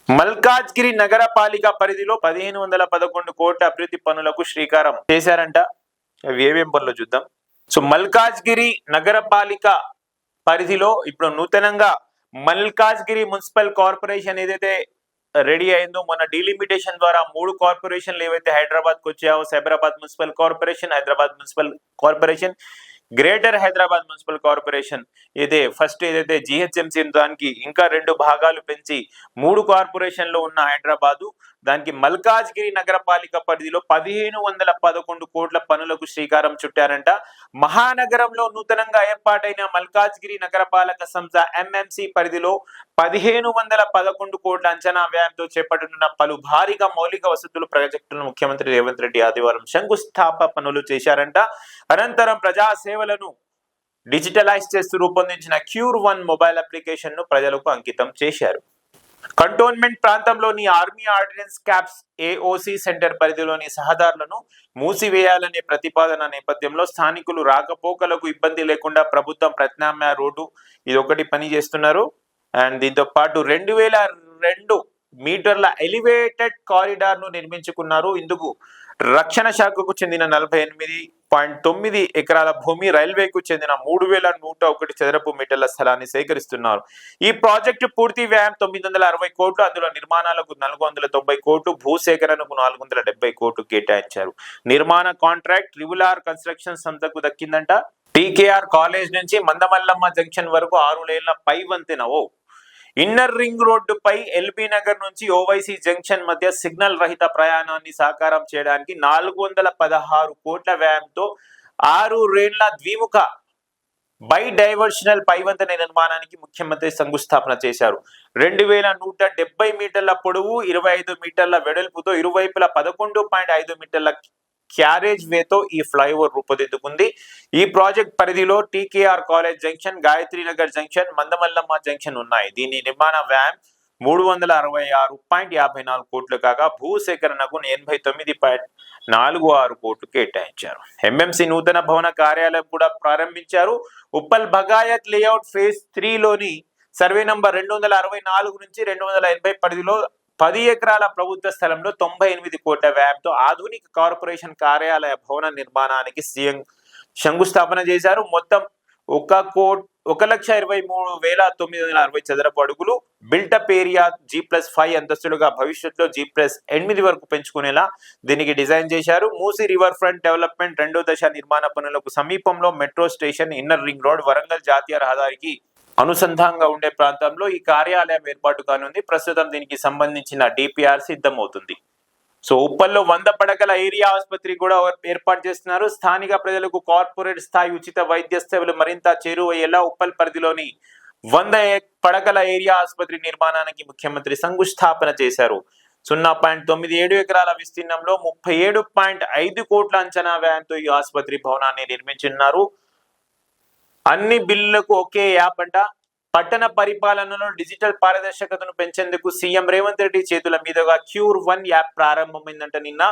మల్కాజ్గిరి నగరపాలిక పరిధిలో 1511 కోట్ల అభివృద్ధి పనులకు శ్రీకారం చేశారంట. అవి ఏమేం పనులు చూద్దాం. సో మల్కాజ్గిరి నగరపాలిక పరిధిలో ఇప్పుడు నూతనంగా మల్కాజ్గిరి మున్సిపల్ కార్పొరేషన్ ఏదైతే రెడీ అయిందో, మన డీలిమిటేషన్ ద్వారా 3 కార్పొరేషన్లు ఏవైతే హైదరాబాద్ కు వచ్చాయో, Cyberabad municipal corporation, Hyderabad municipal corporation, greater Hyderabad municipal corporation అయితే ఫస్ట్ ఏదైతే జిహెచ్ఎంసీ దానికి ఇంకా 2 భాగాలు పెంచి 3 కార్పొరేషన్లు ఉన్న హైదరాబాదు, దానికి మల్కాజ్గిరి నగరపాలిక పరిధిలో 1511 కోట్ల పనులకు శ్రీకారం చుట్టారంట. మహానగరంలో నూతనంగా ఏర్పాటైన మల్కాజ్గిరి నగరపాలక సంస్థ ఎంఎంసి పరిధిలో 1511 కోట్ల అంచనా వ్యయంతో చేపట్టనున్న పలు భారీగా మౌలిక వసతులు ప్రాజెక్టులను ముఖ్యమంత్రి రేవంత్ రెడ్డి ఆదివారం శంకుస్థాపన పనులు చేశారంట. అనంతరం ప్రజా సేవలను డిజిటలైజ్ చేస్తూ రూపొందించిన క్యూర్1 మొబైల్ అప్లికేషన్ ను ప్రజలకు అంకితం చేశారు. కంటోన్మెంట్ ప్రాంతంలోని army ordnance corps AOC centre పరిధిలోని సహదారులను మూసివేయాలనే ప్రతిపాదన నేపథ్యంలో స్థానికులు రాకపోకలకు ఇబ్బంది లేకుండా ప్రభుత్వం ప్రత్యామ్నాయ రోడ్డు ఇదొకటి పని చేస్తున్నారు. అండ్ దీంతో పాటు 2002 మీటర్ల ఎలివేటెడ్ కారిడార్ ను నిర్మించుకున్నారు. ఇందుకు రక్షణ శాఖకు చెందిన 48.9 ఎకరాల భూమి, రైల్వేకు చెందిన 3101 చదరపు మీటర్ల స్థలాన్ని సేకరిస్తున్నారు. ఈ ప్రాజెక్టు పూర్తి వ్యయం 960 కోట్లు, అందులో నిర్మాణాలకు 490 కోట్లు, భూసేకరణకు 470 కోట్లు కేటాయించారు. నిర్మాణ కాంట్రాక్ట్ రివులార్ కన్స్ట్రక్షన్ సంస్థకు దక్కిందంట. టీకేఆర్ కాలేజ్ నుంచి మందమల్లమ్మ జంక్షన్ వరకు 6 లేన్ల పై వంతెన ఇన్నర్ రింగ్ రోడ్డుపై ఎల్బీ నగర్ నుంచి ఓవైసీ జంక్షన్ మధ్య సిగ్నల్ రహిత ప్రయాణాన్ని సాకారం చేయడానికి 416 కోట్ల వ్యయంతో 6 లేన్ల ద్విముఖ బై డైవర్షనల్ పైవంతెన నిర్మాణానికి ముఖ్యమంత్రి శంకుస్థాపన చేశారు. 2170 మీటర్ల పొడవు, 25 మీటర్ల వెడల్పుతో ఇరువైపులా 11.5 మీటర్ల క్యారేజ్ వేతో ఈ ఫ్లైఓవర్ రూపుదిద్దుకుంది. ఈ ప్రాజెక్ట్ పరిధిలో TKR college junction, Gayatrinagar junction, Mandamallamma junction ఉన్నాయి. దీని నిర్మాణ వ్యయం 366.54 కోట్లు కాగా భూసేకరణకు 89.46 కోట్లు కేటాయించారు. ఎంఎంసి నూతన భవన కార్యాలయం కూడా ప్రారంభించారు. ఉప్పల్ బగాయత్ లేఅవుట్ ఫేజ్ 3లోని సర్వే నంబర్ 264 నుంచి 280 పరిధిలో 10 ఎకరాల ప్రభుత్వ స్థలంలో 98 కోట్ల వ్యయంతో ఆధునిక కార్పొరేషన్ కార్యాలయ భవన నిర్మాణానికి సీఎం శంకుస్థాపన చేశారు. మొత్తం 1,23,960 చదరపు అడుగులు, బిల్టప్ ఏరియా G+5 అంతస్తులుగా, భవిష్యత్తులో G+8 వరకు పెంచుకునేలా దీనికి డిజైన్ చేశారు. మూసీ రివర్ ఫ్రంట్ డెవలప్మెంట్ 2వ దశ నిర్మాణ పనులకు సమీపంలో metro station, inner ring road, Warangal జాతీయ రహదారికి అనుసంధానంగా ఉండే ప్రాంతంలో ఈ కార్యాలయం ఏర్పాటు కానుంది. ప్రస్తుతం దీనికి సంబంధించిన డిపిఆర్ సిద్ధమవుతుంది. సో ఉప్పల్లో 100 పడకల ఏరియా ఆసుపత్రి కూడా ఏర్పాటు చేస్తున్నారు. స్థానిక ప్రజలకు కార్పొరేట్ స్థాయి ఉచిత వైద్య సేవలు మరింత చేరువయ్యేలా ఉప్పల్ పరిధిలోని 100 పడకల ఏరియా ఆసుపత్రి నిర్మాణానికి ముఖ్యమంత్రి శంకుస్థాపన చేశారు. 0.97 ఎకరాల విస్తీర్ణంలో 37.5 కోట్ల అంచనా వ్యయంతో ఈ ఆసుపత్రి భవనాన్ని నిర్మించున్నారు. అన్ని బిల్లులకు ఒకే యాప్ అంట. పట్టణ పరిపాలనలో డిజిటల్ పారదర్శకతను పెంచేందుకు సీఎం రేవంత్ రెడ్డి చేతుల మీదుగా క్యూర్1 యాప్ ప్రారంభమైందంట. నిన్న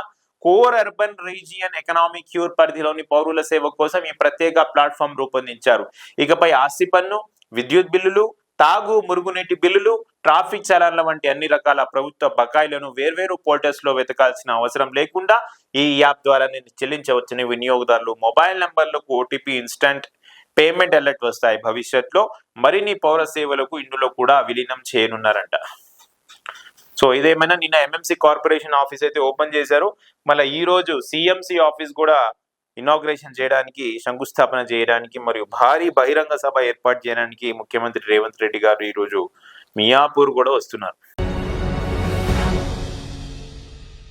core urban region economic cure పరిధిలోని పౌరుల సేవ కోసం ఈ ప్రత్యేక ప్లాట్ఫామ్ రూపొందించారు. ఇకపై ఆస్తి పన్ను, విద్యుత్ బిల్లులు, తాగు మురుగునీటి బిల్లులు, ట్రాఫిక్ చలాన్ల వంటి అన్ని రకాల ప్రభుత్వ బకాయిలను వేర్వేరు పోర్టల్స్ లో వెతకాల్సిన అవసరం లేకుండా ఈ యాప్ ద్వారా చెల్లించవచ్చని వినియోగదారులు మొబైల్ నంబర్లకు ఓటీపీ, ఇన్స్టంట్ పేమెంట్ అలర్ట్ వస్తాయి. భవిష్యత్తులో మరిన్ని పౌర సేవలకు ఇందులో కూడా విలీనం చేయనున్నారంట. సో ఇదేమైనా నిన్న ఎంఎంసి కార్పొరేషన్ ఆఫీస్ అయితే ఓపెన్ చేశారు. మళ్ళీ ఈ రోజు సిఎంసి ఆఫీస్ కూడా ఇనాగ్రేషన్ చేయడానికి, శంకుస్థాపన చేయడానికి మరియు భారీ బహిరంగ సభ ఏర్పాటు చేయడానికి ముఖ్యమంత్రి రేవంత్ రెడ్డి గారు ఈ రోజు మియాపూర్ కూడా వస్తున్నారు.